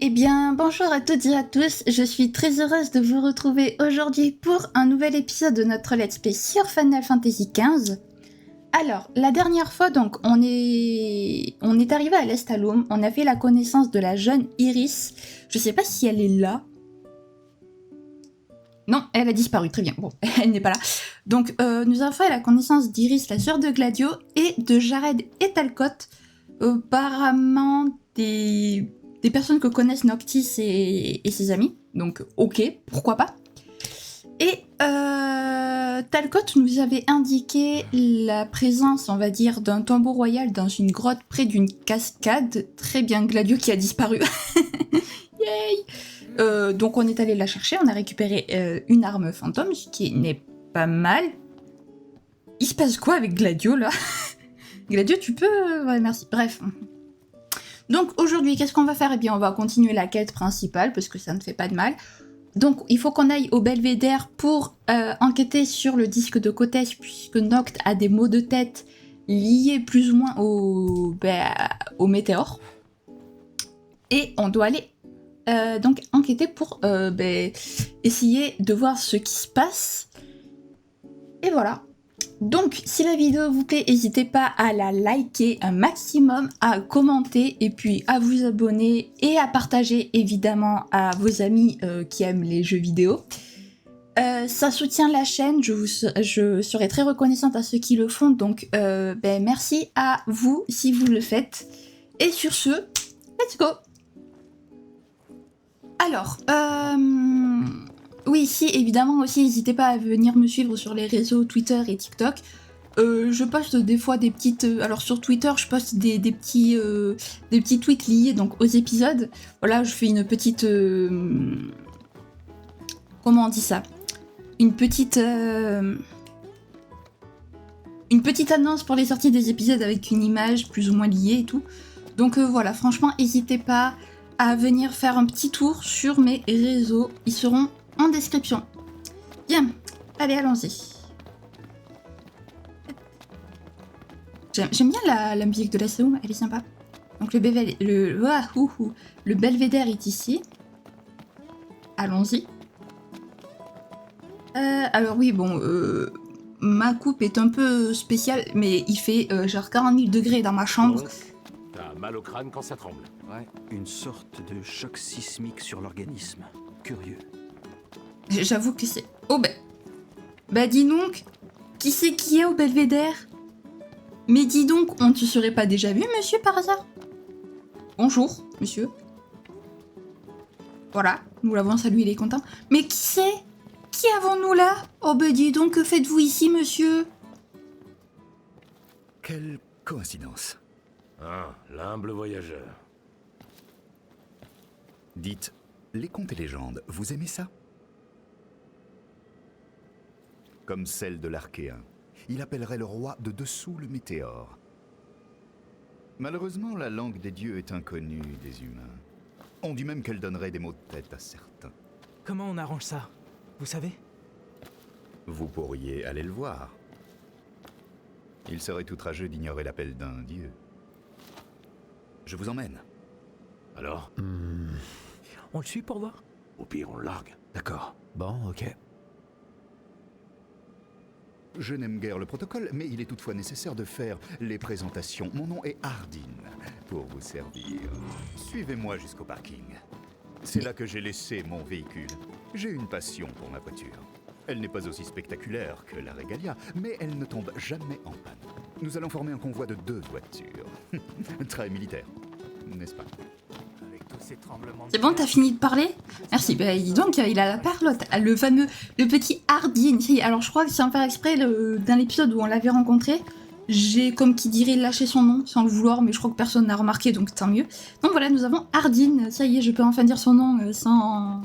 Eh bien, bonjour à toutes et à tous, je suis très heureuse de vous retrouver aujourd'hui pour un nouvel épisode de notre Let's Play sur Final Fantasy XV. Alors, la dernière fois, donc, on est arrivé à l'Estaloum, on a fait la connaissance de la jeune Iris. Je sais pas si elle est là. Non, elle a disparu, très bien, bon, elle n'est pas là. Donc, nous avons fait la connaissance d'Iris, la sœur de Gladio, et de Jared et Talcott, apparemment des personnes que connaissent Noctis et ses amis. Donc, ok, pourquoi pas. Et Talcott nous avait indiqué la présence, on va dire, d'un tombeau royal dans une grotte près d'une cascade. Très bien, Gladio qui a disparu. Yay. Donc on est allé la chercher, on a récupéré une arme fantôme, ce qui n'est pas mal. Il se passe quoi avec Gladio là? Gladio, tu peux... Ouais, merci. Bref. Donc aujourd'hui, qu'est-ce qu'on va faire? Eh bien, on va continuer la quête principale, parce que ça ne fait pas de mal. Donc, il faut qu'on aille au Belvédère pour enquêter sur le disque de Kotesh, puisque Noct a des maux de tête liés plus ou moins au météore. Et on doit aller donc enquêter pour essayer de voir ce qui se passe. Et voilà. Donc, si la vidéo vous plaît, n'hésitez pas à la liker un maximum, à commenter et puis à vous abonner et à partager évidemment à vos amis qui aiment les jeux vidéo. Ça soutient la chaîne, je serai très reconnaissante à ceux qui le font, donc merci à vous si vous le faites. Et sur ce, let's go! Alors, oui, si, évidemment aussi, n'hésitez pas à venir me suivre sur les réseaux Twitter et TikTok. Je poste des fois des petites... alors sur Twitter, je poste des petits tweets liés donc, aux épisodes. Voilà, je fais une petite... comment on dit ça? Une petite annonce pour les sorties des épisodes avec une image plus ou moins liée et tout. Donc voilà, franchement, n'hésitez pas à venir faire un petit tour sur mes réseaux. Ils seront en description. Bien, allez, allons-y. J'aime bien la musique de la L'Estaloum, elle est sympa. Donc le Belvédère est ici. Allons-y. Alors oui, bon, ma coupe est un peu spéciale, mais il fait genre 40 000 degrés dans ma chambre. Donc, t'as mal au crâne quand ça tremble. Ouais, une sorte de choc sismique sur l'organisme. Curieux. J'avoue que c'est... Oh bah dis donc, qui c'est qui est au Belvédère? Mais dis donc, on ne se serait pas déjà vu, monsieur, par hasard? Bonjour, monsieur. Voilà, nous l'avons salué, il est content. Mais qui c'est? Qui avons-nous là? Oh bah dis donc, que faites-vous ici, monsieur? Quelle coïncidence. Ah, l'humble voyageur. Dites, les contes et légendes, vous aimez ça? Comme celle de l'Archéen. Il appellerait le roi de dessous le météore. Malheureusement, la langue des dieux est inconnue des humains. On dit même qu'elle donnerait des maux de tête à certains. Comment on arrange ça? Vous savez? Vous pourriez aller le voir. Il serait outrageux d'ignorer l'appel d'un dieu. Je vous emmène. Alors, On le suit pour voir? au pire, on le largue. D'accord. Bon, ok. Je n'aime guère le protocole, mais il est toutefois nécessaire de faire les présentations. Mon nom est Hardin, pour vous servir. Suivez-moi jusqu'au parking. C'est là que j'ai laissé mon véhicule. J'ai une passion pour ma voiture. Elle n'est pas aussi spectaculaire que la Regalia, mais elle ne tombe jamais en panne. Nous allons former un convoi de 2 voitures. Très militaire, n'est-ce pas? Avec tous ces tremblements de C'est bon, t'as fini de parler? Merci, bah dis donc, il a la parlotte. Le petit Hardin. Alors je crois que sans faire exprès, dans l'épisode où on l'avait rencontré, j'ai, comme qui dirait, lâché son nom, sans le vouloir, mais je crois que personne n'a remarqué, donc tant mieux. Donc voilà, nous avons Hardin. Ça y est, je peux enfin dire son nom sans...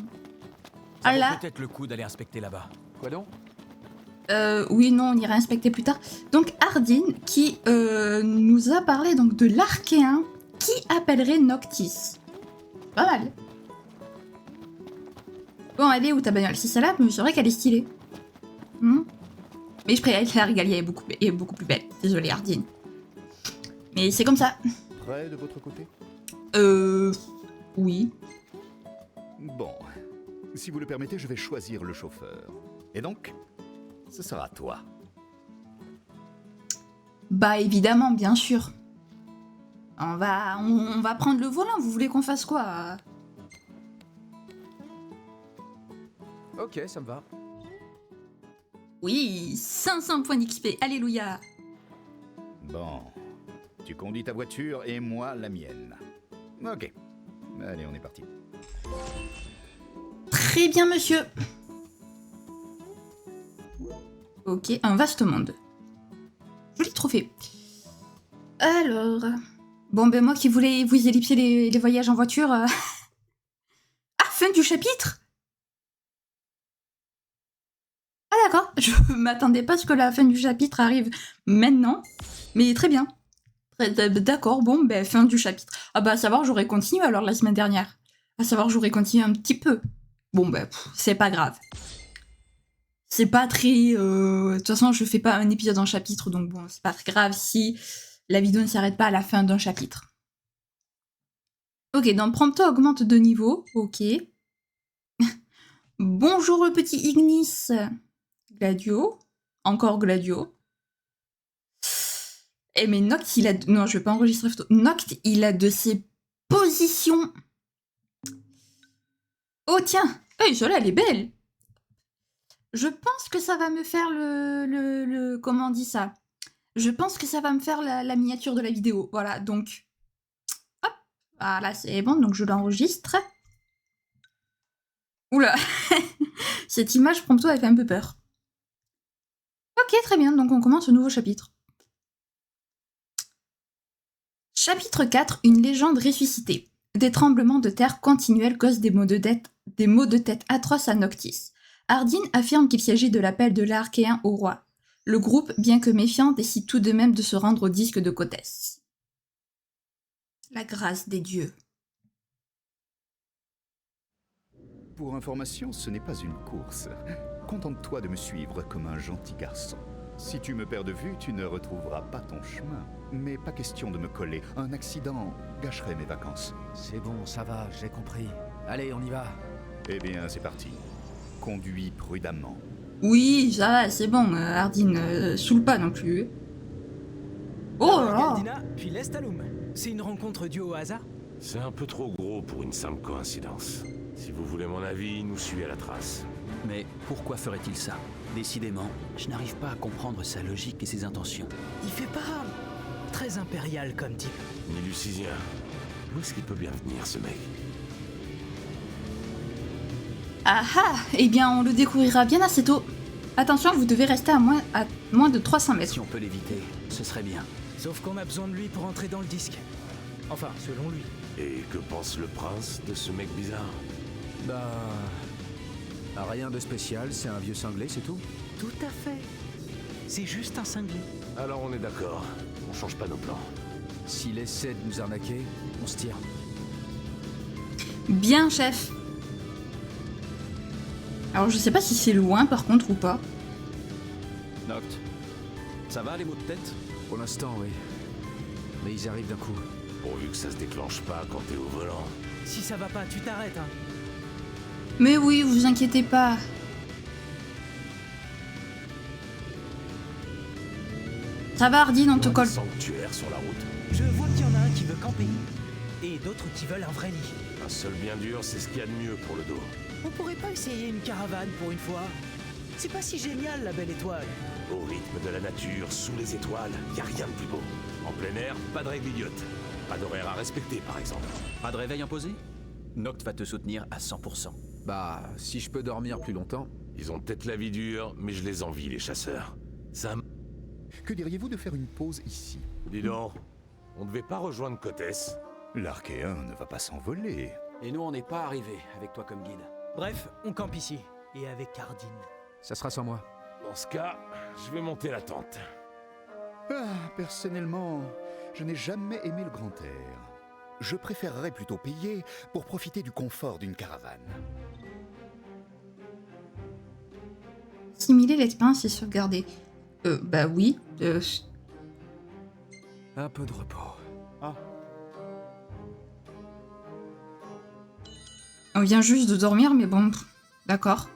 Ça vaut là. peut-être le coup d'aller inspecter là-bas. Quoi donc? Oui, non, on ira inspecter plus tard. Donc Hardin, qui nous a parlé donc de l'Archéen, qui appellerait Noctis. Pas mal. Bon, elle est où ta bagnole? C'est celle-là, mais c'est vrai qu'elle est stylée. Mais je préfère la Regalia est beaucoup plus belle. Désolée, Hardin. Mais c'est comme ça. Prêt de votre côté? Oui. Si vous le permettez, je vais choisir le chauffeur. Et donc, ce sera toi. Bah évidemment, bien sûr. On va prendre le volant, vous voulez qu'on fasse quoi? Ok, ça me va. Oui, 500 points d'XP, alléluia. Bon, tu conduis ta voiture et moi la mienne. Ok, allez, on est parti. Très bien, monsieur. Ok, un vaste monde. Joli trophée. Alors... Bon, ben moi qui voulais vous ellipser les voyages en voiture... Ah, fin du chapitre. Ah d'accord, je m'attendais pas à ce que la fin du chapitre arrive maintenant, mais très bien. D'accord, bon, ben fin du chapitre. Ah bah à savoir, j'aurais continué alors la semaine dernière. À savoir, j'aurais continué un petit peu. Bon, ben c'est pas grave. C'est pas très... De toute façon, je fais pas un épisode en chapitre, donc bon, c'est pas très grave si la vidéo ne s'arrête pas à la fin d'un chapitre. Ok, donc Prompto augmente de niveau, ok. Bonjour le petit Ignis. Gladio. Encore Gladio. Eh mais Noct, il a... Non, je vais pas enregistrer photo. Noct, il a de ses positions. Oh tiens, hey, celle-là, elle est belle. Je pense que ça va me faire le... Comment on dit ça? Je pense que ça va me faire la miniature de la vidéo. Voilà, donc... Hop, voilà, c'est bon, donc je l'enregistre. Oula. Cette image, Prompto, elle fait un peu peur. Ok, très bien, donc on commence ce nouveau chapitre. Chapitre 4, une légende ressuscitée. Des tremblements de terre continuels causent des maux de tête atroces à Noctis. Ardyn affirme qu'il s'agit de l'appel de l'Archéen au roi. Le groupe, bien que méfiant, décide tout de même de se rendre au disque de Kotès. La grâce des dieux. Pour information, ce n'est pas une course. Contente-toi de me suivre comme un gentil garçon. Si tu me perds de vue, tu ne retrouveras pas ton chemin. Mais pas question de me coller. Un accident gâcherait mes vacances. C'est bon, ça va, j'ai compris. Allez, on y va. Eh bien, c'est parti. Conduis prudemment. Oui, ça va, c'est bon, Ardyn, saoule pas non plus. Oh là là. Galdina, puis Lestalum. C'est une rencontre due au hasard? C'est un peu trop gros pour une simple coïncidence. Si vous voulez mon avis, il nous suit à la trace. Mais pourquoi ferait-il ça? Décidément, je n'arrive pas à comprendre sa logique et ses intentions. Il fait pas très impérial comme type. Ni Lucisien. Où est-ce qu'il peut bien venir, ce mec? Ah ah. Eh bien, on le découvrira bien assez tôt. Attention, vous devez rester à moins de 300 mètres. Si on peut l'éviter, ce serait bien. Sauf qu'on a besoin de lui pour entrer dans le disque. Enfin, selon lui. Et que pense le prince de ce mec bizarre? Bah... rien de spécial, c'est un vieux cinglé, c'est tout. Tout à fait. C'est juste un cinglé. Alors on est d'accord. On change pas nos plans. S'il essaie de nous arnaquer, on se tire. Bien, chef. Alors, je sais pas si c'est loin, par contre, ou pas. Noct, ça va les maux de tête? Pour l'instant, oui. Mais ils arrivent d'un coup. Pourvu que ça se déclenche pas quand t'es au volant. Si ça va pas, tu t'arrêtes, hein. Mais oui, vous inquiétez pas. Ça va, Ardyn, on te colle. Sanctuaire sur la route. Je vois qu'il y en a un qui veut camper. Et d'autres qui veulent un vrai lit. Un seul bien dur, c'est ce qu'il y a de mieux pour le dos. On pourrait pas essayer une caravane pour une fois? C'est pas si génial, la belle étoile. Au rythme de la nature, sous les étoiles, y a rien de plus beau. En plein air, pas de règles idiotes. Pas d'horaire à respecter, par exemple. Pas de réveil imposé? Noct va te soutenir à 100%. Bah, si je peux dormir plus longtemps. Ils ont peut-être la vie dure, mais je les envie, les chasseurs. Ça Que diriez-vous de faire une pause ici? Dis donc, on devait pas rejoindre Kotès? L'Archéen ne va pas s'envoler. Et nous, on n'est pas arrivés avec toi comme guide. Bref, on campe ici. Et avec Ardyn. Ça sera sans moi. Dans ce cas, je vais monter la tente. Personnellement, je n'ai jamais aimé le grand air. Je préférerais plutôt payer pour profiter du confort d'une caravane. Simuler l'expérience et sauvegarder. Bah oui. Un peu de repos. On vient juste de dormir, mais bon. D'accord.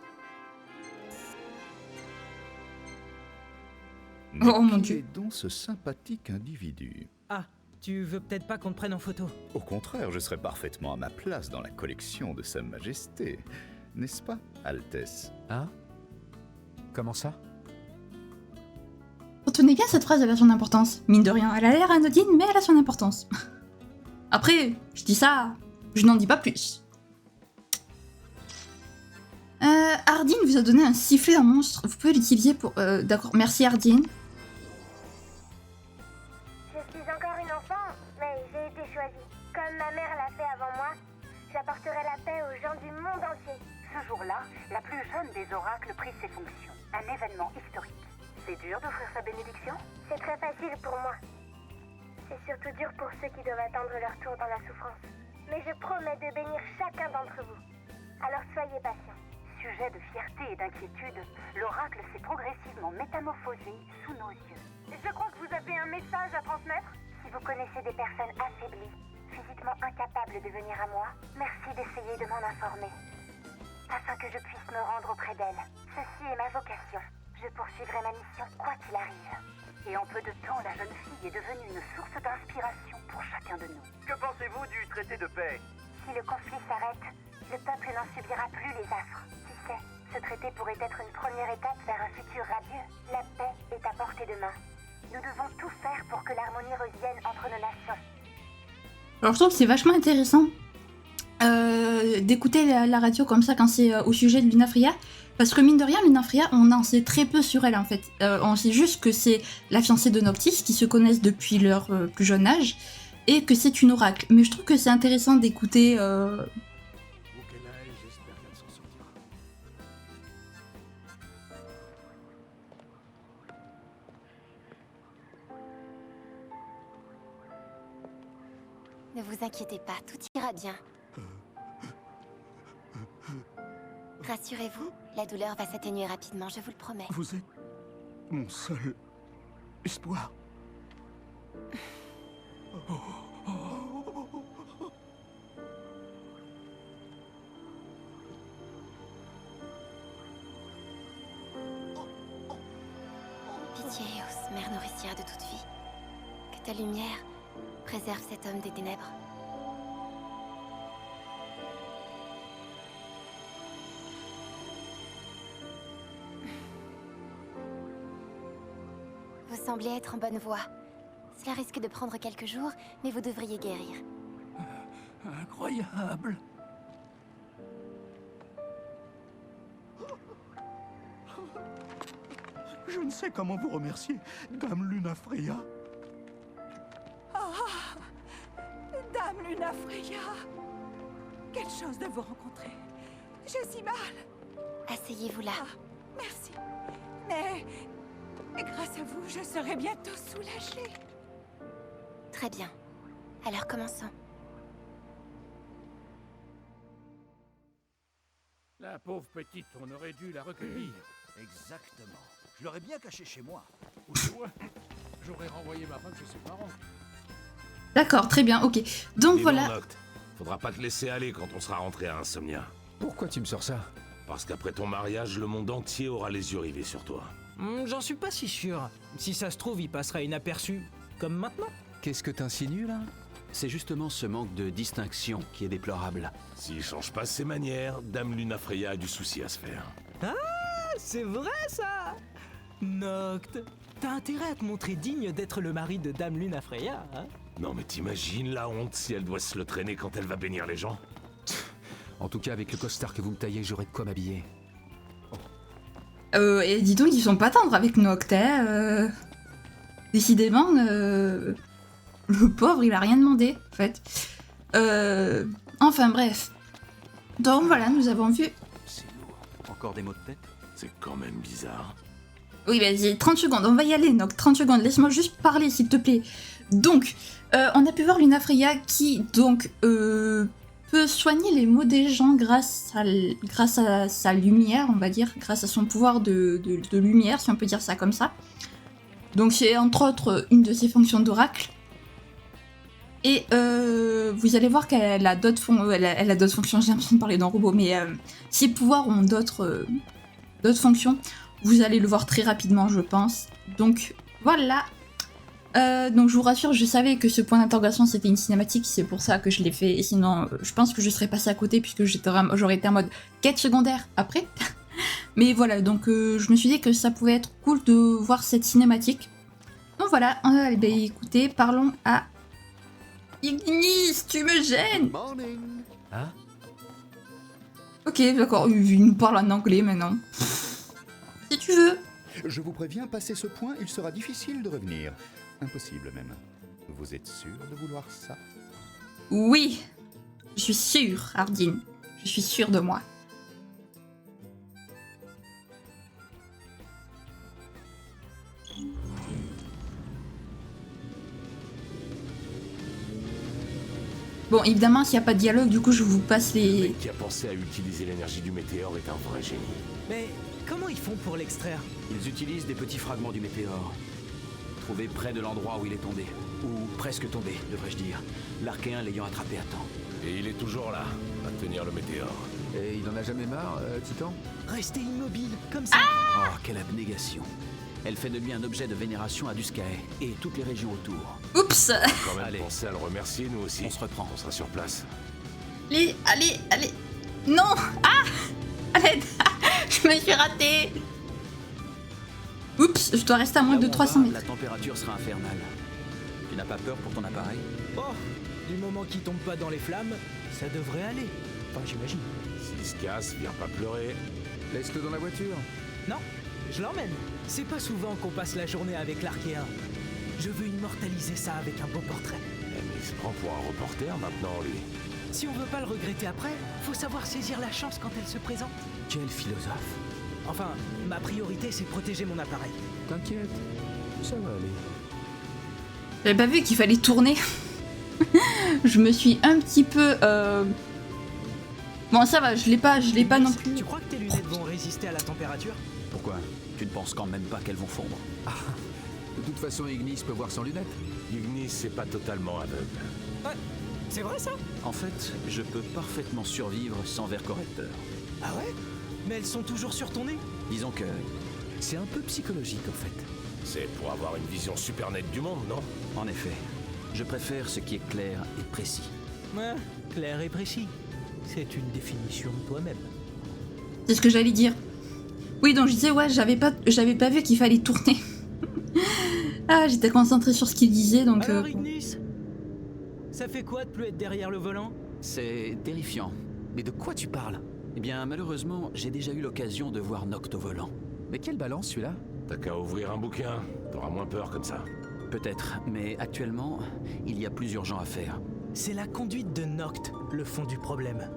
Mais Oh, mon qui Dieu. est donc ce sympathique individu? Ah, tu veux peut-être pas qu'on te prenne en photo? Au contraire, je serais parfaitement à ma place dans la collection de Sa Majesté. N'est-ce pas, Altesse? Hein? Comment ça? Retenez bien cette phrase, elle a son importance. Mine de rien, elle a l'air anodine, mais elle a son importance. Après, je dis ça, je n'en dis pas plus. Ardine vous a donné un sifflet d'un monstre. Vous pouvez l'utiliser pour... D'accord, merci Ardine. Je suis encore une enfant, mais j'ai été choisie. Comme ma mère l'a fait avant moi, j'apporterai la paix aux gens du monde entier. Ce jour-là, la plus jeune des oracles prit ses fonctions. Un événement historique. C'est dur d'offrir sa bénédiction? C'est très facile pour moi. C'est surtout dur pour ceux qui doivent attendre leur tour dans la souffrance. Mais je promets de bénir chacun d'entre vous. Alors soyez patients. Sujet de fierté et d'inquiétude, l'oracle s'est progressivement métamorphosé sous nos yeux. Je crois que vous avez un message à transmettre? Si vous connaissez des personnes affaiblies, physiquement incapables de venir à moi, merci d'essayer de m'en informer. Afin que je puisse me rendre auprès d'elles. Ceci est ma vocation. Je poursuivrai ma mission quoi qu'il arrive. Et en peu de temps, la jeune fille est devenue une source d'inspiration pour chacun de nous. Que pensez-vous du traité de paix? Si le conflit s'arrête, le peuple n'en subira plus les affres. Qui sait, ce traité pourrait être une première étape vers un futur radieux. La paix est à portée de main. Nous devons tout faire pour que l'harmonie revienne entre nos nations. Alors je trouve que c'est vachement intéressant d'écouter la radio comme ça quand c'est au sujet de Lunafria. Parce que mine de rien, Lunafria, on en sait très peu sur elle en fait. On sait juste que c'est la fiancée de Noctis, qui se connaissent depuis leur plus jeune âge, et que c'est une oracle. Mais je trouve que c'est intéressant d'écouter... Où qu'elle aille, j'espère qu'elle s'en sortira. Ne vous inquiétez pas, tout ira bien. Rassurez-vous, la douleur va s'atténuer rapidement, je vous le promets. Vous êtes mon seul espoir. Pitié, Eos, mère nourricière de toute vie. Que ta lumière préserve cet homme des ténèbres. Vous semblez être en bonne voie. Cela risque de prendre quelques jours, mais vous devriez guérir. Incroyable. Je ne sais comment vous remercier, Dame Lunafria. Dame Lunafria, quelle chance de vous rencontrer. J'ai si mal. Asseyez-vous là. Merci. Mais grâce à vous, je serai bientôt soulagée. Très bien. Alors commençons. La pauvre petite, on aurait dû la recueillir. Exactement. Je l'aurais bien caché chez moi. Ou chez moi. J'aurais renvoyé ma femme chez ses parents. D'accord, très bien, ok. Donc Mais voilà... bon, Noct, faudra pas te laisser aller quand on sera rentré à Insomnia. Pourquoi tu me sors ça? Parce qu'après ton mariage, le monde entier aura les yeux rivés sur toi. J'en suis pas si sûr. Si ça se trouve, il passera inaperçu. Comme maintenant. Qu'est-ce que t'insinues là? C'est justement ce manque de distinction qui est déplorable. S'il change pas ses manières, Dame Lunafria a du souci à se faire. Ah, c'est vrai ça. Noct, t'as intérêt à te montrer digne d'être le mari de Dame Lunafria, hein? Non mais t'imagines la honte si elle doit se le traîner quand elle va bénir les gens? En tout cas, avec le costard que vous me taillez, j'aurai de quoi m'habiller. Et dis donc, ils sont pas tendres avec Noctis. Décidément, le pauvre, il a rien demandé, en fait. Enfin, bref. Donc voilà, nous avons vu... C'est lourd. Encore des maux de tête? C'est quand même bizarre. Oui, vas-y, 30 secondes, on va y aller, Noct, 30 secondes, laisse-moi juste parler, s'il te plaît. Donc, on a pu voir Lunafria qui, donc, peut soigner les maux des gens grâce à sa lumière, on va dire, grâce à son pouvoir de lumière, si on peut dire ça comme ça. Donc c'est entre autres une de ses fonctions d'oracle. Et vous allez voir qu'elle a d'autres elle a d'autres fonctions. J'ai l'impression de parler d'un robot, mais ses pouvoirs ont d'autres fonctions. Vous allez le voir très rapidement, je pense. Donc voilà. Donc je vous rassure, je savais que ce point d'interrogation c'était une cinématique, c'est pour ça que je l'ai fait. Et sinon, je pense que je serais passée à côté puisque j'aurais été en mode quête secondaire après. Mais voilà, donc je me suis dit que ça pouvait être cool de voir cette cinématique. Donc voilà, écoutez, parlons à Ignis, tu me gênes. Hein? Ok, d'accord, il nous parle en anglais maintenant. Si tu veux. Je vous préviens, passé ce point, il sera difficile de revenir. Impossible même. Vous êtes sûr de vouloir ça? Oui, je suis sûre, Hardin. Je suis sûre de moi. Bon, évidemment, s'il n'y a pas de dialogue, du coup, je vous passe Le les... mec qui a pensé à utiliser l'énergie du météore est un vrai génie. Mais comment ils font pour l'extraire? Ils utilisent des petits fragments du météore, trouvés près de l'endroit où il est tombé. Ou presque tombé, devrais-je dire. L'Archéen l'ayant attrapé à temps. Et il est toujours là, à tenir le météore. Et il en a jamais marre, Titan? Rester immobile, comme ça. Oh, quelle abnégation. Elle fait de lui un objet de vénération à Duscae et toutes les régions autour. Oups. Quand même Allez. penser à le remercier, nous aussi. On se reprend. On sera sur place. Allez, allez, allez. Non. Ah. Allez, je me suis ratée. Oups, je dois rester à moins Là de où on 300 va, mètres. La température sera infernale. Tu n'as pas peur pour ton appareil? Oh, du moment qu'il tombe pas dans les flammes, ça devrait aller. Enfin, j'imagine. S'il se casse, viens pas pleurer. Laisse-le dans la voiture. Non, je l'emmène. C'est pas souvent qu'on passe la journée avec l'Archéen. Je veux immortaliser ça avec un beau portrait. Eh, mais il se prend pour un reporter maintenant, lui. Si on veut pas le regretter après, faut savoir saisir la chance quand elle se présente. Quel philosophe. Enfin, ma priorité c'est protéger mon appareil. T'inquiète, ça va aller. J'avais pas vu qu'il fallait tourner. Je me suis un petit peu... Bon, ça va, je l'ai pas non plus. Tu crois que tes lunettes vont résister à la température? Pourquoi? Tu ne penses quand même pas qu'elles vont fondre? De toute façon, Ignis peut voir sans lunettes. Ignis, c'est pas totalement aveugle. Ouais, c'est vrai ça? En fait, je peux parfaitement survivre sans verre correcteur. Ah ouais? Mais elles sont toujours sur ton nez? Disons que c'est un peu psychologique en fait. C'est pour avoir une vision super nette du monde, non? En effet, je préfère ce qui est clair et précis. Ouais, clair et précis. C'est une définition de toi-même. C'est ce que j'allais dire. Oui, donc je disais, ouais, j'avais pas vu qu'il fallait tourner. Ah, j'étais concentrée sur ce qu'il disait, donc... Alors Ignis, ça fait quoi de plus être derrière le volant? C'est terrifiant. Mais de quoi tu parles? Eh bien, malheureusement, j'ai déjà eu l'occasion de voir Noct au volant. Mais quelle balance celui-là? T'as qu'à ouvrir un bouquin, t'auras moins peur comme ça. Peut-être, mais actuellement, il y a plus urgent à faire. C'est la conduite de Noct, le fond du problème.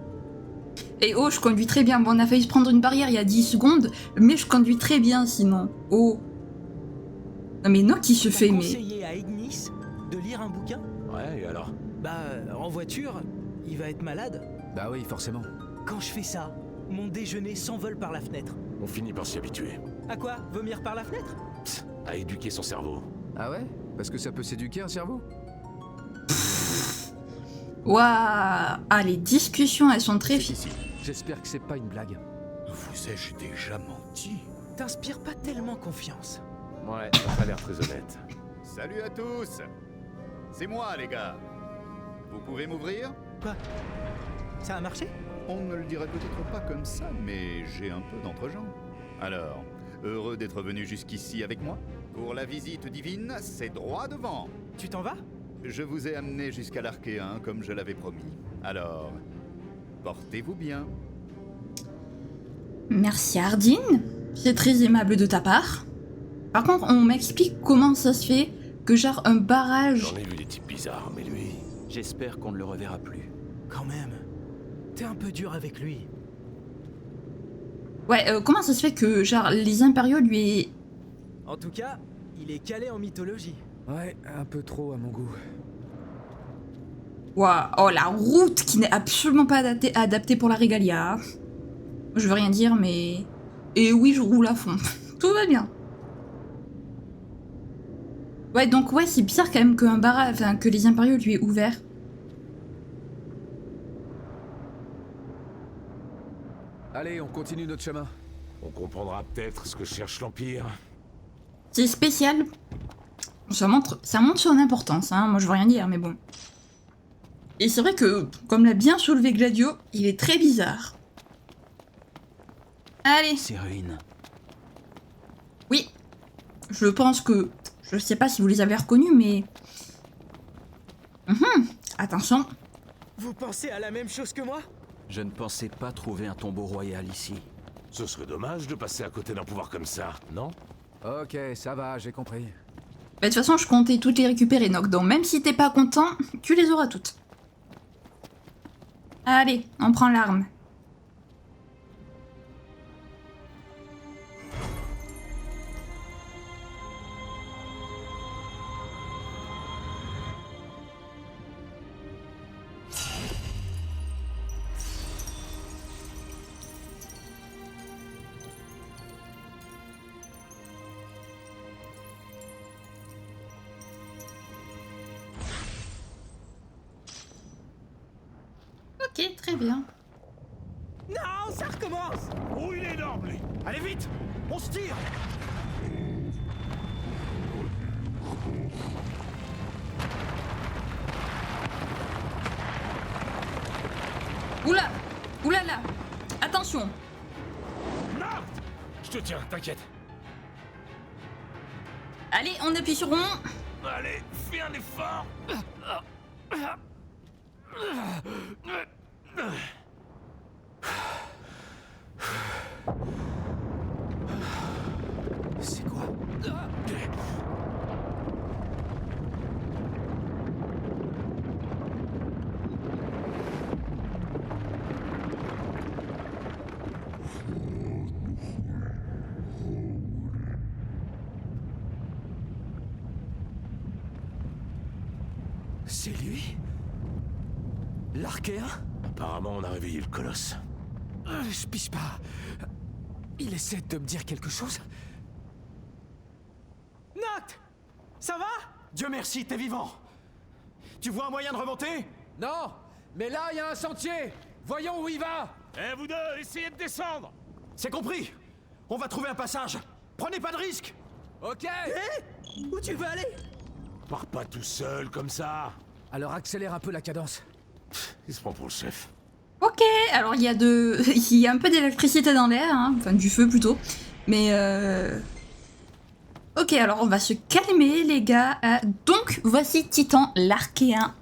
Et oh, je conduis très bien. Bon, on a failli se prendre une barrière il y a 10 secondes, mais je conduis très bien sinon. Oh. Non mais non, qui se fait, mais... conseillé à Ignis de lire un bouquin? Ouais, et alors? Bah, en voiture, il va être malade. Bah oui, forcément. Quand je fais ça, mon déjeuner s'envole par la fenêtre. On finit par s'y habituer. À quoi? Vomir par la fenêtre? Psst, à éduquer son cerveau. Ah ouais? Parce que ça peut s'éduquer un cerveau? Waouh. Ah, les discussions, elles sont très... C'est ici. J'espère que c'est pas une blague. Vous ai-je déjà menti? T'inspires pas tellement confiance. Ouais, t'as pas l'air très honnête. Salut à tous! C'est moi, les gars. Vous pouvez m'ouvrir? Quoi? Ça a marché? On ne le dirait peut-être pas comme ça, mais j'ai un peu d'entre-gens. Alors, heureux d'être venu jusqu'ici avec moi? Pour la visite divine, c'est droit devant. Tu t'en vas? Je vous ai amené jusqu'à l'Archéen, comme je l'avais promis. Alors, portez-vous bien. Merci Hardin. C'est très aimable de ta part. Par contre, on m'explique comment ça se fait que genre un barrage... J'en ai vu des types bizarres, mais lui... J'espère qu'on ne le reverra plus. Quand même. T'es un peu dur avec lui. Ouais, comment ça se fait que genre les impériaux lui... En tout cas, il est calé en mythologie. Ouais, un peu trop à mon goût. Waouh, oh la route qui n'est absolument pas adaptée pour la régalia. Je veux rien dire, mais... Et oui, je roule à fond. Tout va bien. Ouais, donc ouais, c'est bizarre quand même qu'un barrage, enfin, que les impériaux lui aient ouvert. Allez, on continue notre chemin. On comprendra peut-être ce que cherche l'Empire. C'est spécial. Ça montre son importance, hein. Moi je veux rien dire, mais bon. Et c'est vrai que, comme l'a bien soulevé Gladio, il est très bizarre. Allez. Ces ruines. Oui. Je pense que... Je sais pas si vous les avez reconnus, mais... Attention. Vous pensez à la même chose que moi? Je ne pensais pas trouver un tombeau royal ici. Ce serait dommage de passer à côté d'un pouvoir comme ça, non? Ok, ça va, j'ai compris. Bah, de toute façon, je comptais toutes les récupérer, Noct. Donc même si t'es pas content, tu les auras toutes. Allez, on prend l'arme. Ok, très bien. Non, ça recommence! Oh, il est énorme, lui! Allez vite! On se tire! Oula! Oulala! Attention! Noct! Je te tiens, t'inquiète. Allez, on appuie sur rond. Allez, fais un effort! C'est quoi? C'est lui? L'Archéen? Apparemment, on a réveillé le colosse. Je pige pas. Il essaie de me dire quelque chose? Noct! Ça va? Dieu merci, t'es vivant! Tu vois un moyen de remonter? Non! Mais là, il y a un sentier! Voyons où il va! Eh, vous deux, essayez de descendre! C'est compris! On va trouver un passage! Prenez pas de risque! Ok! Où tu veux aller? Pars pas tout seul comme ça! Alors accélère un peu la cadence. Il se prend pour le chef. Ok, alors il y a il y a un peu d'électricité dans l'air, hein. Enfin du feu plutôt. Mais ok, alors on va se calmer les gars. Donc voici Titan l'Archéen.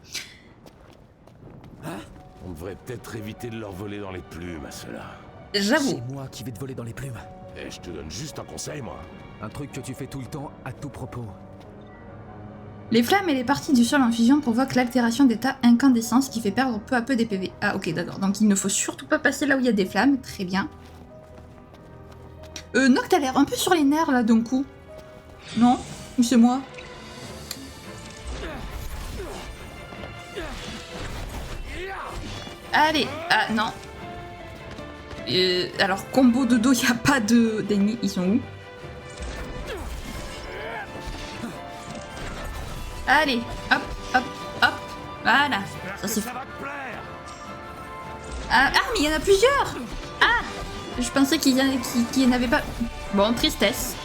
On devrait peut-être éviter de leur voler dans les plumes à ceux-là. J'avoue. C'est moi qui vais te voler dans les plumes. Et je te donne juste un conseil, moi. Un truc que tu fais tout le temps, à tout propos. Les flammes et les parties du sol en fusion provoquent l'altération d'état incandescence qui fait perdre peu à peu des PV. Ah ok d'accord, donc il ne faut surtout pas passer là où il y a des flammes, très bien. Noct a l'air un peu sur les nerfs là d'un coup. Non? Ou c'est moi? Allez, ah non. Alors combo de dos, il n'y a pas d'ennemis, ils sont où? Allez, hop, hop, hop, voilà. Ça c'est... Ça va te plaire! Ah, mais il y en a plusieurs! Ah! Je pensais qu'il y en avait pas... Bon, tristesse.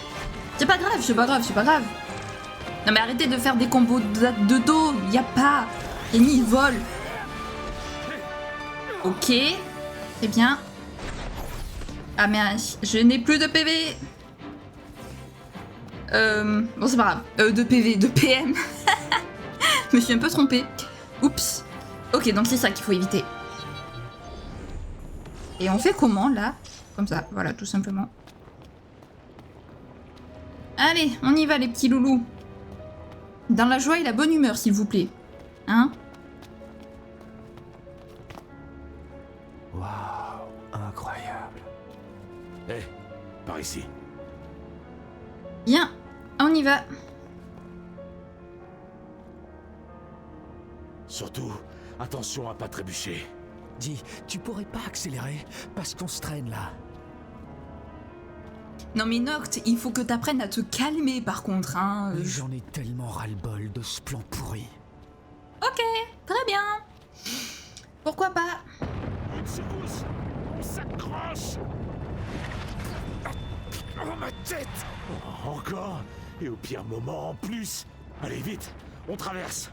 C'est pas grave, c'est pas grave, c'est pas grave. Non mais arrêtez de faire des combos de dos, y a pas. Kenny, il vole. Ok, très bien. Ah merde, je n'ai plus de PV. Bon c'est pas grave, de PV, de PM. Je me suis un peu trompée. Oups. Ok, donc c'est ça qu'il faut éviter. Et on fait comment là? Comme ça, voilà, tout simplement. Allez, on y va les petits loulous. Dans la joie et la bonne humeur, s'il vous plaît. Hein? Waouh, incroyable. Eh, par ici. Bien, on y va. Surtout, attention à pas trébucher. Dis, tu pourrais pas accélérer parce qu'on se traîne là. Non mais Noct, il faut que t'apprennes à te calmer par contre, hein. J'en ai tellement ras-le-bol de ce plan pourri. Ok, très bien. Pourquoi pas? Une secousse. On s'accroche. Oh, ma tête. Oh, encore. Et au pire moment en plus. Allez, vite. On traverse.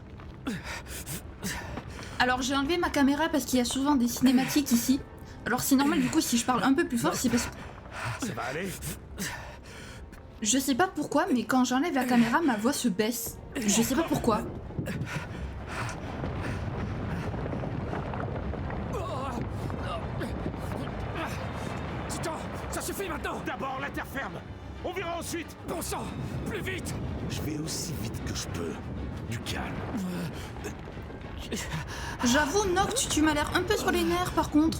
Alors j'ai enlevé ma caméra parce qu'il y a souvent des cinématiques ici. Alors c'est normal du coup si je parle un peu plus fort, c'est parce que... Ça va aller. Je sais pas pourquoi, mais quand j'enlève la caméra, ma voix se baisse. Je sais pas pourquoi. Titan, ça suffit maintenant. D'abord la terre ferme. On verra ensuite. Bon sang, plus vite. Je vais aussi vite que je peux. Du calme. J'avoue, Noct, tu m'as l'air un peu sur les nerfs par contre.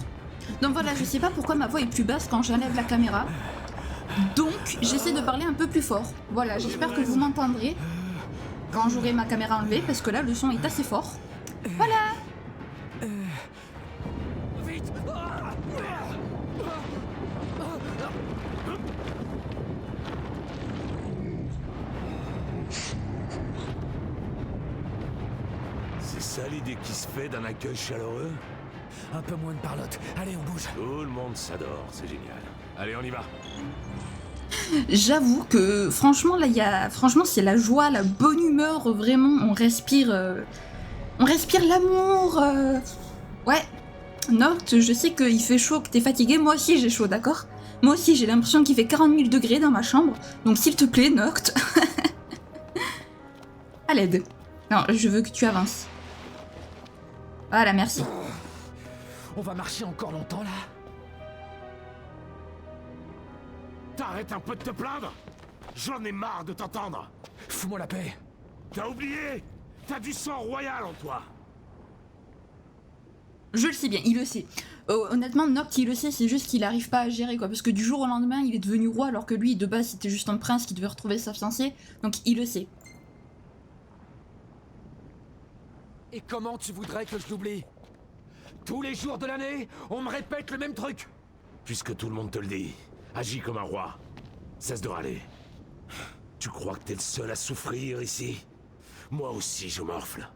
Donc voilà, je sais pas pourquoi ma voix est plus basse quand j'enlève la caméra. Donc, j'essaie de parler un peu plus fort. Voilà, j'espère que vous m'entendrez quand j'aurai ma caméra enlevée, parce que là, le son est assez fort. Voilà. Vite. C'est ça l'idée qui se fait d'un accueil chaleureux? Un peu moins de parlotte. Allez, on bouge. Tout le monde s'adore, c'est génial. Allez, on y va. J'avoue que franchement là franchement c'est la joie, la bonne humeur, vraiment on respire l'amour. Ouais. Noct, je sais qu'il fait chaud, que t'es fatigué, moi aussi j'ai chaud, d'accord? Moi aussi j'ai l'impression qu'il fait 40 000 degrés dans ma chambre, donc s'il te plaît Noct. À l'aide. Non, je veux que tu avances. Voilà, merci. On va marcher encore longtemps là? T'arrêtes un peu de te plaindre? J'en ai marre de t'entendre. Fous-moi la paix. T'as oublié? T'as du sang royal en toi. Je le sais bien, il le sait. Honnêtement, Noct, il le sait, c'est juste qu'il arrive pas à gérer, quoi. Parce que du jour au lendemain, il est devenu roi, alors que lui, de base, c'était juste un prince qui devait retrouver sa fiancée. Donc, il le sait. Et comment tu voudrais que je l'oublie? Tous les jours de l'année, on me répète le même truc. Puisque tout le monde te le dit, agis comme un roi. Cesse de râler. Tu crois que t'es le seul à souffrir ici? Moi aussi, je morfle.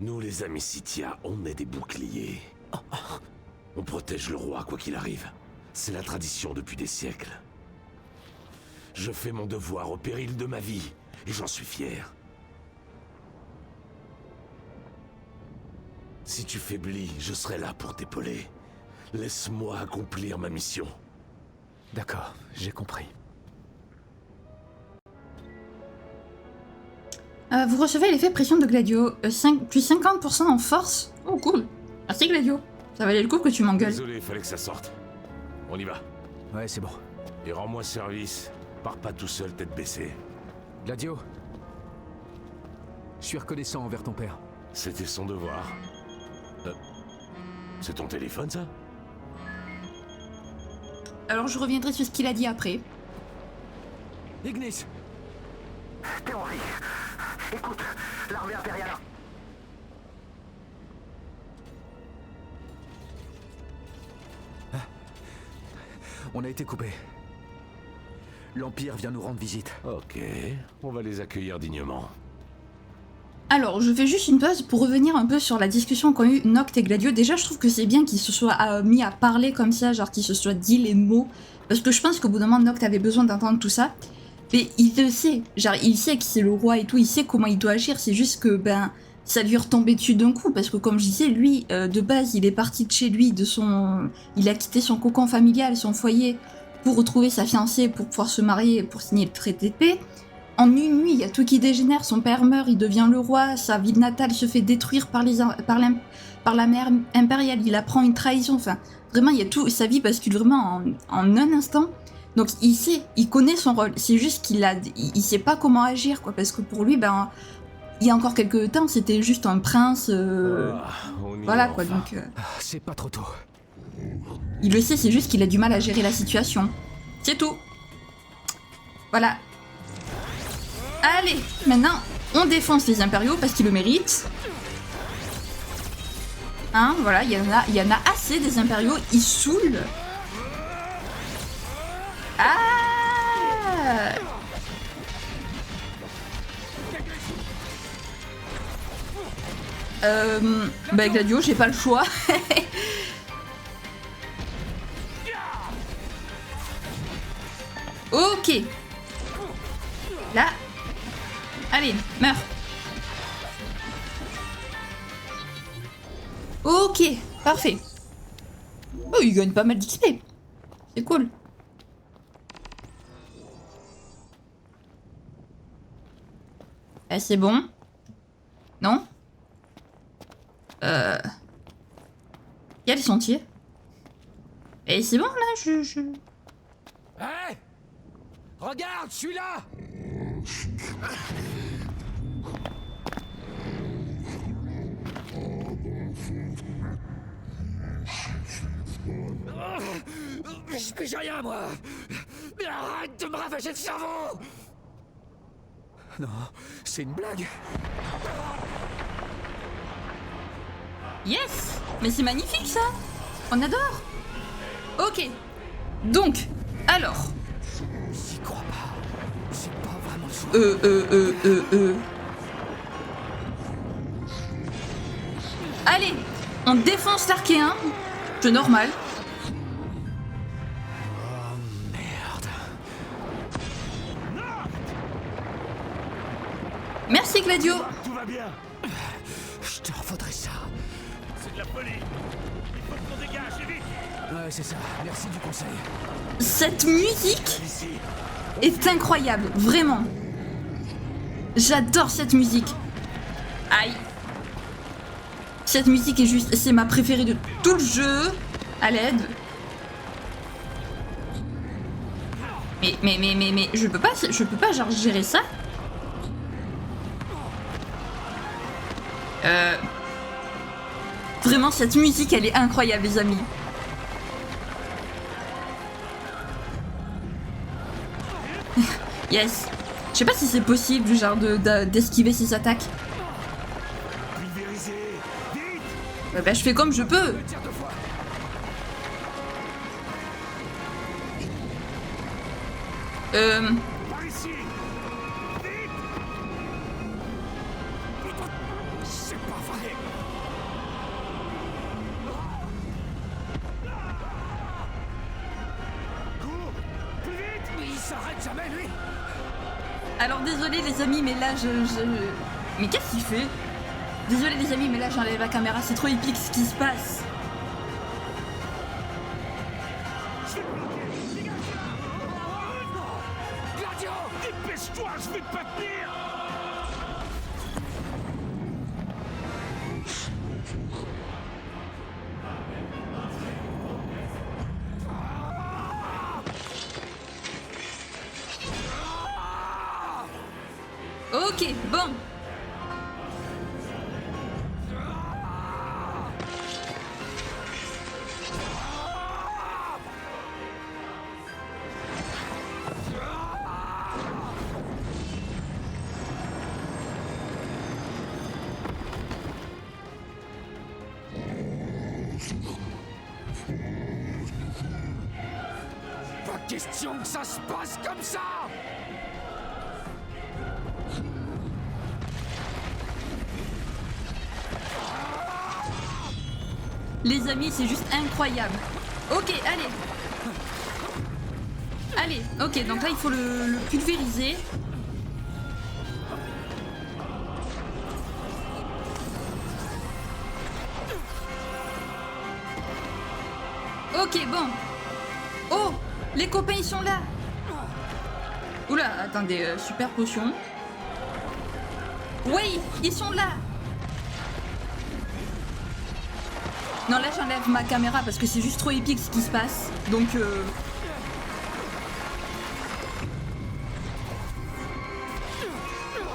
Nous, les amis Scythia, on est des boucliers. On protège le roi, quoi qu'il arrive. C'est la tradition depuis des siècles. Je fais mon devoir au péril de ma vie, et j'en suis fier. Si tu faiblis, je serai là pour t'épauler. Laisse-moi accomplir ma mission. D'accord, j'ai compris. Vous recevez l'effet pression de Gladio. Plus 50% en force. Oh, cool. Merci Gladio. Ça valait le coup que tu m'engueules. Désolé, fallait que ça sorte. On y va. Ouais, c'est bon. Et rends-moi service. Pars pas tout seul, tête baissée. Gladio. Je suis reconnaissant envers ton père. C'était son devoir. C'est ton téléphone, ça? Alors je reviendrai sur ce qu'il a dit après. Ignis. T'es en vie. Écoute, l'armée impériale... On a été coupé. L'Empire vient nous rendre visite. Ok, on va les accueillir dignement. Alors, je fais juste une pause pour revenir un peu sur la discussion qu'ont eu Noct et Gladio. Déjà, je trouve que c'est bien qu'ils se soient mis à parler comme ça, genre qu'ils se soient dit les mots. Parce que je pense qu'au bout d'un moment, Noct avait besoin d'entendre tout ça. Mais il le sait, genre il sait que c'est le roi et tout, il sait comment il doit agir, c'est juste que ça lui est retombé dessus d'un coup, parce que comme je disais, lui, de base, il est parti de chez lui, il a quitté son cocon familial, son foyer, pour retrouver sa fiancée, pour pouvoir se marier, pour signer le traité de paix. En une nuit, il y a tout qui dégénère, son père meurt, il devient le roi, sa ville natale se fait détruire par la mer impériale, il apprend une trahison, enfin, vraiment, il y a tout, sa vie bascule vraiment en un instant. Donc il sait, il connaît son rôle, c'est juste il sait pas comment agir, quoi, parce que pour lui, il y a encore quelques temps, c'était juste un prince, voilà, quoi, donc... C'est pas trop tôt. Il le sait, c'est juste qu'il a du mal à gérer la situation. C'est tout. Voilà. Allez, maintenant, on défonce les impériaux parce qu'ils le méritent. Hein, voilà, il y en a assez des impériaux, ils saoulent. Ah Bah Gladio, j'ai pas le choix. Ok. Là. Allez, meurs. Ok, parfait. Oh, il gagne pas mal d'XP. C'est cool. Ah, c'est bon. Non? Il y a les sentiers. Et c'est bon là, je... Hé! Regarde, je suis là! Je pige rien, moi! Mais arrête de me ravager le cerveau! Non, c'est une blague. Yes! Mais c'est magnifique ça! On adore! Ok. Donc, alors... J'y crois pas. J'ai pas vraiment le choix. Allez! On défonce l'Archéen. C'est normal. Oh merde. Merci Gladio! Tout va bien. Je te refaudrai ça. C'est de la folie. Il faut qu'on dégage, et vite. Ouais, c'est ça. Merci du conseil. Cette musique Ici. est incroyable, vraiment. J'adore cette musique. Aïe. Cette musique est juste... C'est ma préférée de tout le jeu. À l'aide. Mais je peux pas genre gérer ça. Vraiment, cette musique, elle est incroyable, les amis. Yes. Je sais pas si c'est possible, genre, d'esquiver ces attaques. Pulvérisé. Vite. Ouais, bah, je fais comme je peux. Tire deux fois. Par ici. Vite. C'est pas vrai. Cours. Plus vite. Mais il s'arrête jamais, lui. Alors, désolé, les amis, mais là, Mais qu'est-ce qu'il fait? Désolé, les amis, mais là, j'enlève la caméra. C'est trop épique ce qui se passe. Gladio! Dépêche-toi, je vais pas tenir. Ok, bon. Pas question que ça se passe comme ça! Les amis, c'est juste incroyable. Ok, allez. Allez, ok, donc là, il faut le pulvériser. Ok, bon. Oh, les copains, ils sont là. Oula, attendez, super potion. Oui, ils sont là. Non, là, j'enlève ma caméra parce que c'est juste trop épique ce qui se passe. Donc,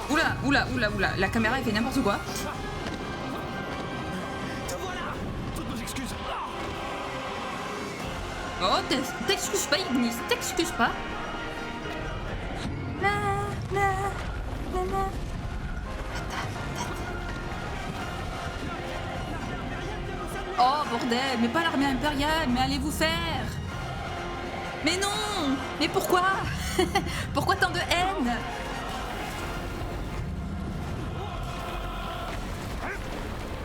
Oula, la caméra, elle fait n'importe quoi. Te voilà! Toutes nos excuses! Oh, t'excuses pas, Ignis, t'excuses pas. Oh, bordel, mais pas l'armée impériale, mais allez vous faire. Mais non! Mais pourquoi? Pourquoi tant de haine?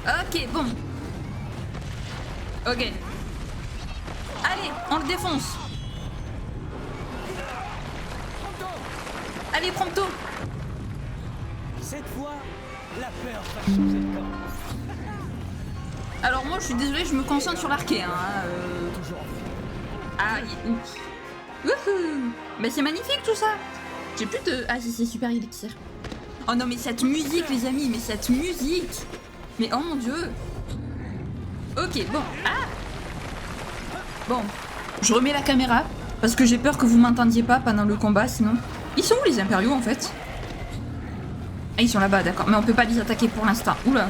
Ok, bon. Ok. Allez, on le défonce. Allez, prompto. Cette fois, la peur va changer de camp. Alors moi, je suis désolée, je me concentre sur l'arché. Hein. Ah, wouhou. Mais c'est magnifique tout ça. J'ai plus de... Ah si, c'est super élixir. Oh non, mais cette musique, les amis, mais cette musique. Mais oh mon dieu. Ok, bon. Ah. Bon, je remets la caméra parce que j'ai peur que vous m'entendiez pas pendant le combat, sinon... Ils sont où les impériaux en fait? Ah, ils sont là-bas, d'accord. Mais on peut pas les attaquer pour l'instant. Oula.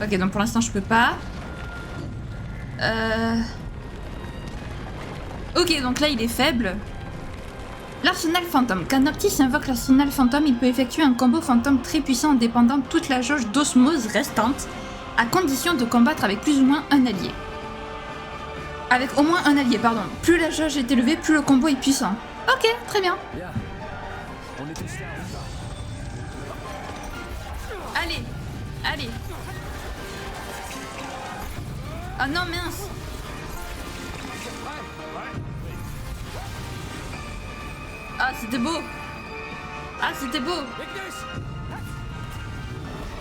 Ok, donc pour l'instant je peux pas. Ok, donc là il est faible. L'arsenal fantôme. Quand Noctis invoque l'arsenal fantôme, il peut effectuer un combo fantôme très puissant en dépendant de toute la jauge d'osmose restante, à condition de combattre avec plus ou moins un allié. Avec au moins un allié, pardon. Plus la jauge est élevée, plus le combo est puissant. Ok, très bien. Allez, allez. Ah non, mince. Ah, c'était beau. Ah, c'était beau.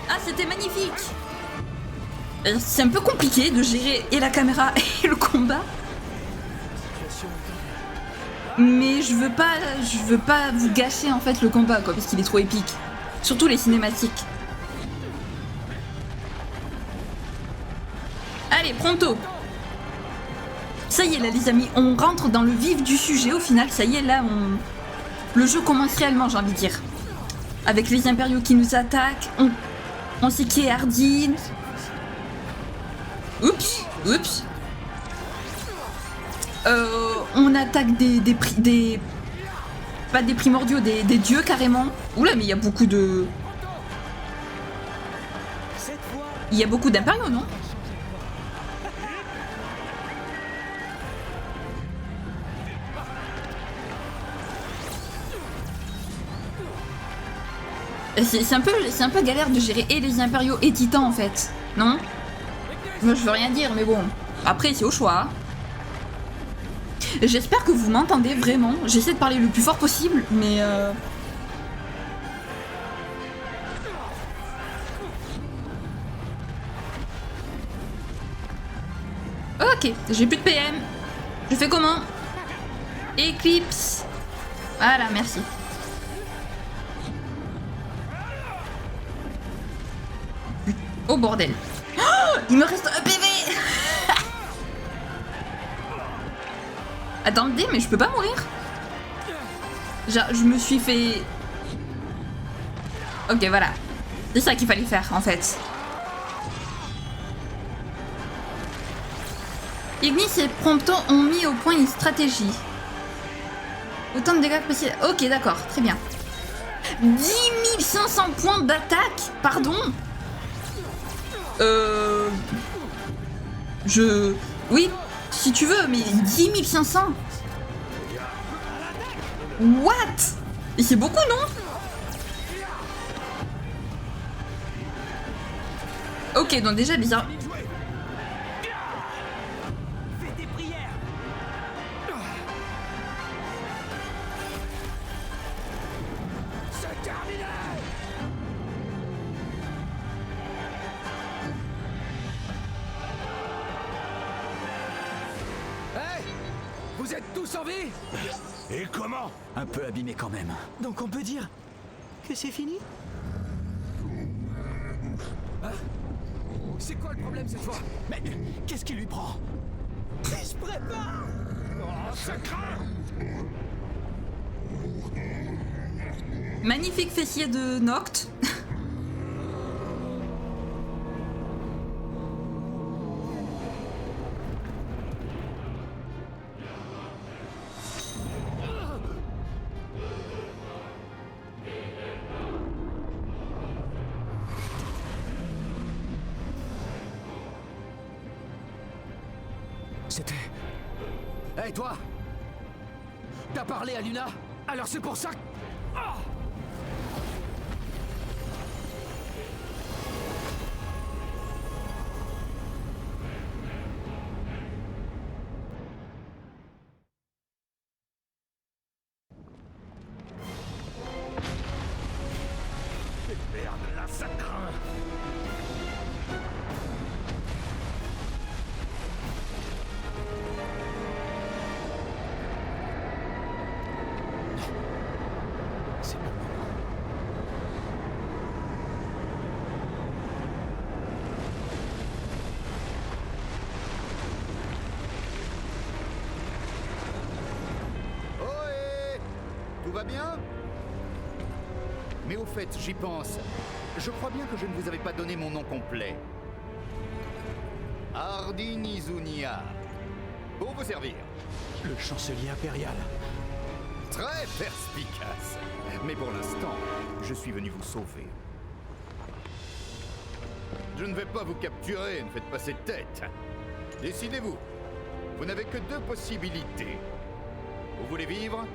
Ah, c'était magnifique. C'est un peu compliqué de gérer et la caméra et le combat. Mais je veux pas vous gâcher en fait le combat quoi, parce qu'il est trop épique. Surtout les cinématiques. Allez, pronto. Ça y est là les amis, on rentre dans le vif du sujet au final. Ça y est là, le jeu commence réellement, j'ai envie de dire. Avec les impériaux qui nous attaquent, on sait qui est Hardin. Oups, oups. On attaque des pas des primordiaux, des dieux carrément. Oula, mais il y a beaucoup de... Il y a beaucoup d'impériaux, non? C'est un peu galère de gérer et les impériaux et titans en fait, non? Moi je veux rien dire mais bon, après c'est au choix. J'espère que vous m'entendez vraiment, j'essaie de parler le plus fort possible mais Ok, j'ai plus de PM. Je fais comment? Eclipse. Voilà, merci. Oh bordel. Oh, il me reste un PV. Attendez, mais je peux pas mourir. Je me suis fait... Ok, voilà. C'est ça qu'il fallait faire, en fait. Ignis et Prompto ont mis au point une stratégie. Autant de dégâts que possible. Ok, d'accord, très bien. 10 500 points d'attaque. Pardon. Oui, si tu veux, mais 10 500. What? Et c'est beaucoup, non? Ok, donc déjà bizarre. Vous êtes tous en vie? Et comment? Un peu abîmé quand même. Donc on peut dire que c'est fini? Hein? C'est quoi le problème cette fois? Mais qu'est-ce qui lui prend? Il se prépare! Oh, ça craint! Magnifique fessier de Noct. C'était... Hé, toi! T'as parlé à Luna? Alors c'est pour ça que... Ah! Merde, là, ça craint. C'est pas le moment. Ohé! Tout va bien? Mais au fait, j'y pense. Je crois bien que je ne vous avais pas donné mon nom complet. Hardin Izunia. Pour vous servir. Le chancelier impérial. Très perspicace. Mais pour l'instant, je suis venu vous sauver. Je ne vais pas vous capturer, ne faites pas cette tête. Décidez-vous. Vous n'avez que deux possibilités. Vous voulez vivre?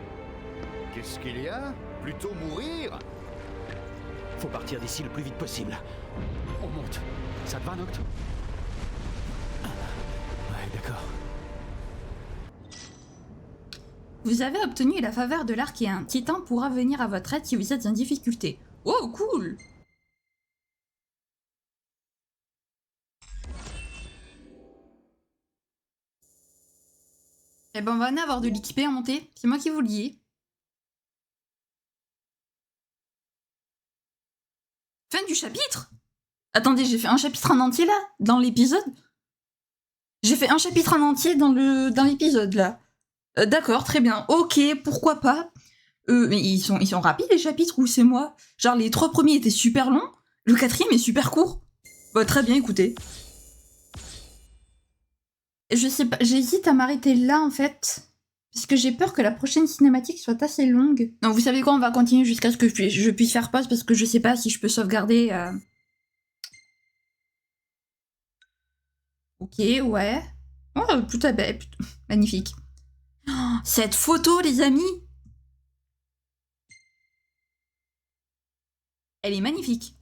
Qu'est-ce qu'il y a? Plutôt mourir? Faut partir d'ici le plus vite possible. On monte. Ça te va, Noct? Ouais, d'accord. Vous avez obtenu la faveur de l'Archéen. Titan pourra venir à votre aide si vous êtes en difficulté. Oh, cool! Eh ben, on va en avoir de l'XP à monter. C'est moi qui vous le dis. Fin du chapitre? Attendez, j'ai fait un chapitre en entier là, dans l'épisode? J'ai fait un chapitre en entier dans l'épisode là. D'accord, très bien. Ok, pourquoi pas. Mais ils sont rapides les chapitres ou c'est moi? Genre les 3 premiers étaient super longs, le 4e est super court. Bah très bien, écoutez. Je sais pas, j'hésite à m'arrêter là en fait. Parce que j'ai peur que la prochaine cinématique soit assez longue. Non, vous savez quoi, on va continuer jusqu'à ce que je puisse faire pause parce que je sais pas si je peux sauvegarder. Ok, ouais. Oh, plutôt belle, magnifique. Oh, cette photo, les amis! Elle est magnifique.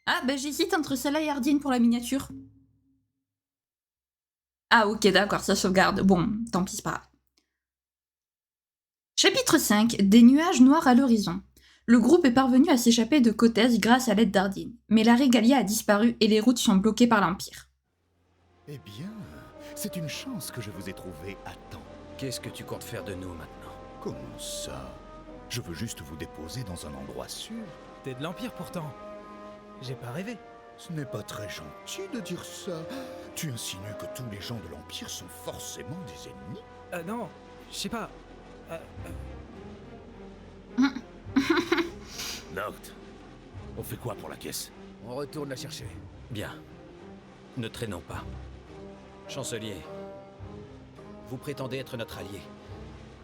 Ah, bah j'hésite entre celle-là et Hardin pour la miniature. Ah, ok, d'accord, ça sauvegarde. Bon, tant pis, c'est pas grave. Chapitre 5. Des nuages noirs à l'horizon. Le groupe est parvenu à s'échapper de Kotez grâce à l'aide d'Hardin. Mais la Régalia a disparu et les routes sont bloquées par l'Empire. Eh bien, c'est une chance que je vous ai trouvé à temps. Qu'est-ce que tu comptes faire de nous maintenant? Comment ça? Je veux juste vous déposer dans un endroit sûr. T'es de l'Empire pourtant. J'ai pas rêvé. Ce n'est pas très gentil de dire ça. Tu insinues que tous les gens de l'Empire sont forcément des ennemis? Non, je sais pas. Noct, on fait quoi pour la caisse? On retourne la chercher. Bien. Ne traînons pas. Chancelier, vous prétendez être notre allié.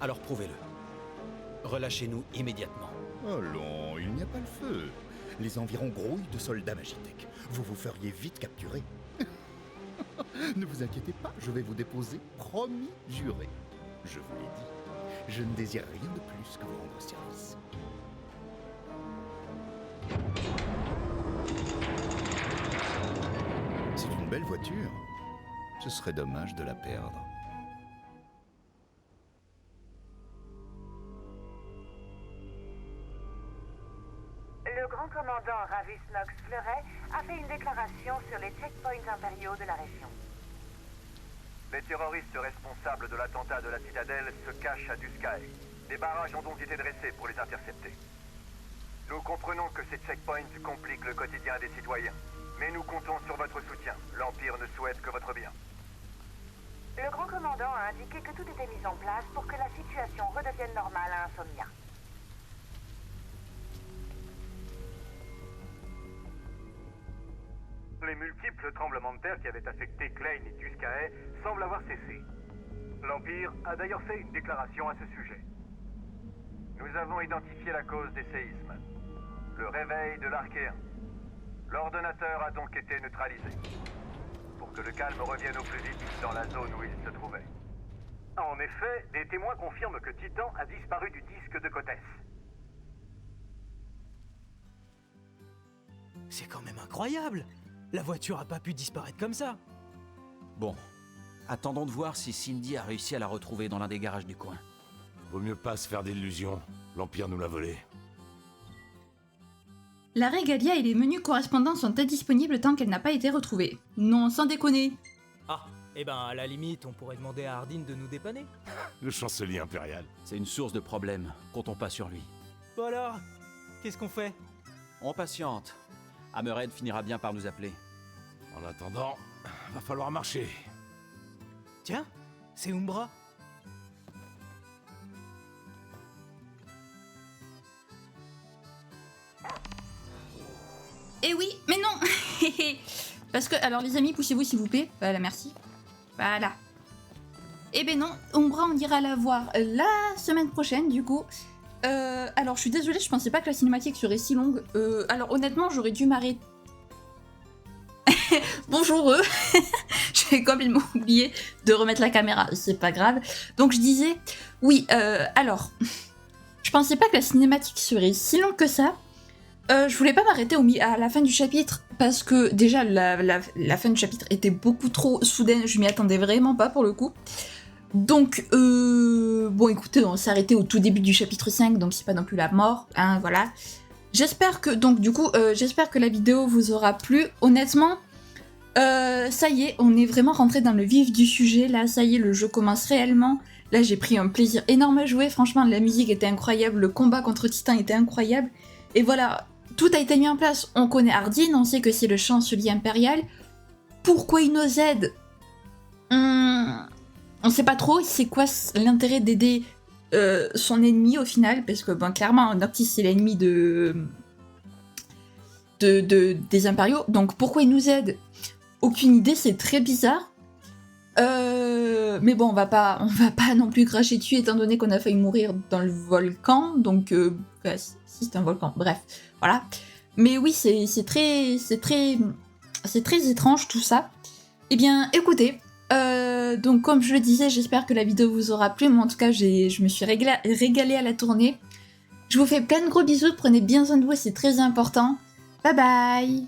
Alors prouvez-le. Relâchez-nous immédiatement. Allons, il n'y a pas le feu. Les environs grouillent de soldats Magitech. Vous vous feriez vite capturer. Ne vous inquiétez pas, je vais vous déposer, promis, juré. Je vous l'ai dit, je ne désire rien de plus que vous rendre service. C'est une belle voiture. Ce serait dommage de la perdre. Le grand commandant Ravis Nox Fleuret a fait une déclaration sur les checkpoints impériaux de la région. Les terroristes responsables de l'attentat de la citadelle se cachent à Duscae. Des barrages ont donc été dressés pour les intercepter. Nous comprenons que ces checkpoints compliquent le quotidien des citoyens, mais nous comptons sur votre soutien. L'Empire ne souhaite que votre bien. Le grand commandant a indiqué que tout était mis en place pour que la situation redevienne normale à Insomnia. Les multiples tremblements de terre qui avaient affecté Klein et Duscae semblent avoir cessé. L'Empire a d'ailleurs fait une déclaration à ce sujet. Nous avons identifié la cause des séismes. Le réveil de l'Archéen. L'ordonnateur a donc été neutralisé. pour que le calme revienne au plus vite dans la zone où il se trouvait. En effet, des témoins confirment que Titan a disparu du disque de Cotes. C'est quand même incroyable. La voiture a pas pu disparaître comme ça. Bon, attendons de voir si Cindy a réussi à la retrouver dans l'un des garages du coin. Vaut mieux pas se faire d'illusions. L'Empire nous l'a volé. La régalia et les menus correspondants sont indisponibles tant qu'elle n'a pas été retrouvée. Non, sans déconner. Ah, eh ben à la limite, on pourrait demander à Hardin de nous dépanner. Le chancelier impérial. C'est une source de problèmes, comptons pas sur lui. Bon alors, qu'est-ce qu'on fait? On patiente. Hammerhead finira bien par nous appeler. En attendant, va falloir marcher. Tiens, c'est Umbra. Eh oui, mais non. Parce que, alors les amis, poussez-vous s'il vous plaît. Voilà, merci. Voilà. Eh ben non, Umbra, on ira la voir la semaine prochaine, du coup. Alors, je suis désolée, je pensais pas que la cinématique serait si longue. Alors, honnêtement, j'aurais dû m'arrêter. Bonjour eux. J'ai complètement oublié de remettre la caméra, c'est pas grave. Donc, je disais, oui, alors, je pensais pas que la cinématique serait si longue que ça. Je voulais pas m'arrêter à la fin du chapitre, parce que déjà, la fin du chapitre était beaucoup trop soudaine, je m'y attendais vraiment pas pour le coup. Donc, bon écoutez, on s'est arrêté au tout début du chapitre 5, donc c'est pas non plus la mort, hein, voilà. J'espère que, donc du coup, j'espère que la vidéo vous aura plu. Honnêtement, ça y est, on est vraiment rentré dans le vif du sujet, là, ça y est, le jeu commence réellement. Là, j'ai pris un plaisir énorme à jouer, franchement, la musique était incroyable, le combat contre Titan était incroyable. Et voilà, tout a été mis en place, on connaît Hardin, on sait que c'est le chancelier impérial. Pourquoi il nous aide? On sait pas trop, c'est quoi l'intérêt d'aider son ennemi au final, parce que bon, clairement, Noctis c'est l'ennemi des impériaux, donc pourquoi il nous aide? Aucune idée, c'est très bizarre. Mais bon, on va pas non plus cracher dessus étant donné qu'on a failli mourir dans le volcan, donc bah, si c'est un volcan, bref, voilà. Mais oui, c'est très étrange tout ça. Eh bien, écoutez, donc comme je le disais, j'espère que la vidéo vous aura plu, mais en tout cas, je me suis régalée à la tournée. Je vous fais plein de gros bisous, prenez bien soin de vous, c'est très important. Bye bye.